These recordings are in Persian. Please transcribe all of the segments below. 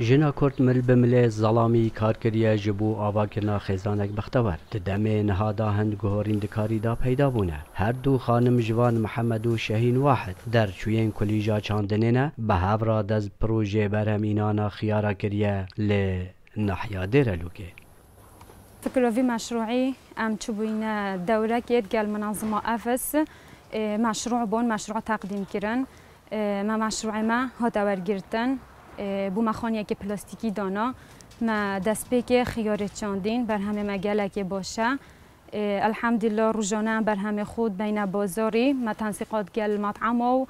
جنا کرد مل بمل ظلامی کارکریه جبو آواکرنا خیزانک بختور ددمه نهادا هند گهورین دکاری دا پیدا بونه هر دو خانم جوان محمد و شهین واحد در چوین کلیجا چاندنینه به هفرا دز پروژه برهم اینانا خیارا کریه ل نحیا دیر لوکه فكروفي مشروعي ام تشوين دوره كيت قال منظمه افس مشروع بون مشروع تقديم كرن ما مشروع ما هات ورگرتن بو مخانیه که پلاستیکی دانا ما دست پیک خیار چاندین بر همه مگله که باشه الحمدلله روزانه بر همه خود بین بازاری ما تنسیقات گل مطعم و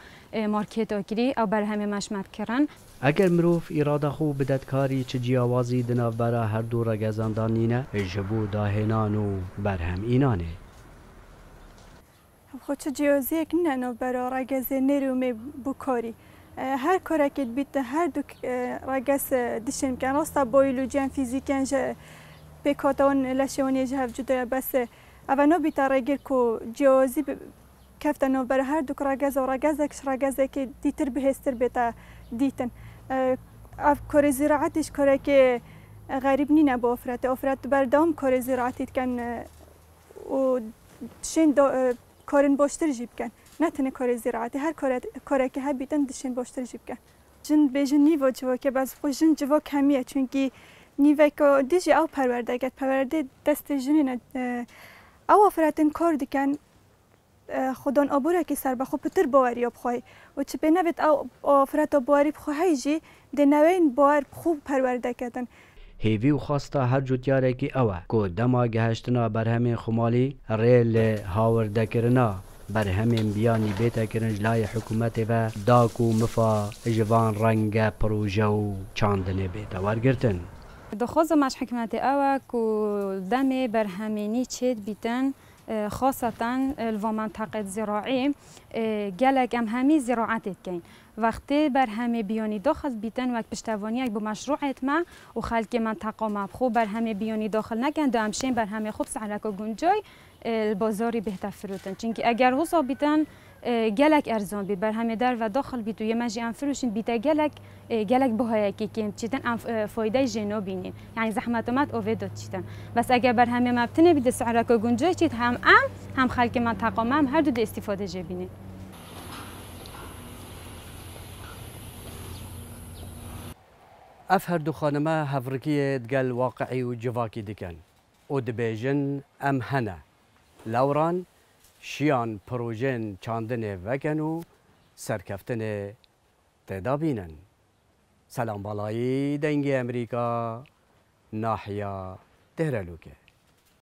مارکت آگری او بر همه مشمت کرن اگر مروف اراده خو بددکاری چه جیاوازی دناف برا هر دو رگزاندانینه جبو داهنانو برهم اینانه خود چه جیازی یک نه برا رگز نرومی بکاری هر کارکت بیت هر دو رگز دشن کن راستا بیولوژی فیزیکن جه پیکاتون لشونی جه وجوده بس اونا بیت رگر کو جیازی کفتن برا هر دو رگز و رگزکش رگزه که دیتر بهستر بیت دیتن کار زراعتش کاری که غریب نی نبا افراد بردام کار زراعتی کن و شین کارن باشتر جیب کن نه تنه کار زراعتی هر کاری که هبیتن دشین باشتر جیب کن جن بیشتر نیو جوا که باز خوشن جوا کمیه چونکی نیو که دیجی او پرورده گت پرورده دست جنین او افرادن کار دیکن خودان آبوره که سر بخو پتر باوری بخوای و چه بنوید او افراد باوری بخوای جی دنوین باور خوب پرورده کردن هیوی و خواستا هر جوتیاره که اوه که دما گهشتنا بر همین خمالی ریل هاورده کرنا بر همین بیانی بیتا کرنج لای حکومت و داکو مفا جوان رنگ پروژه و چاندنه بیتا ورگرتن دخواز مش حکمت اوه که دم بر همینی چید بیتن خاصة المنطقة زراعية جالك أم همي زراعتت كين وقتی بر همه بیانی داخل بیتن وقت پشتوانی با مشروعت ما و خلق منطقه ما خوب بر همه بیانی داخل نکن دامشین بر همه خوب سعرک و گنجای بازاری بهتر فروتن چونکه اگر حساب بیتن گلک ارزان بی بر همه در و داخل بیتو یه مجی ام فروشین بیتا گلک بهای کی کم چیتن ام فایده جنو بینین یعنی زحمتات اوه داد چیتن بس اگر بر همه مبتنه بید سعرک و گنجای چیت هم خلق منطقه ما هم هر دو استفاده جه بینین اف هر دو خانمه هفرکی دگل واقعی و جواکی دکن او دبیجن ام هنه لوران شیان پروژن چاندن وکن و سرکفتن تدابینن سلام بالایی دنگ امریکا ناحیه دهرلوکه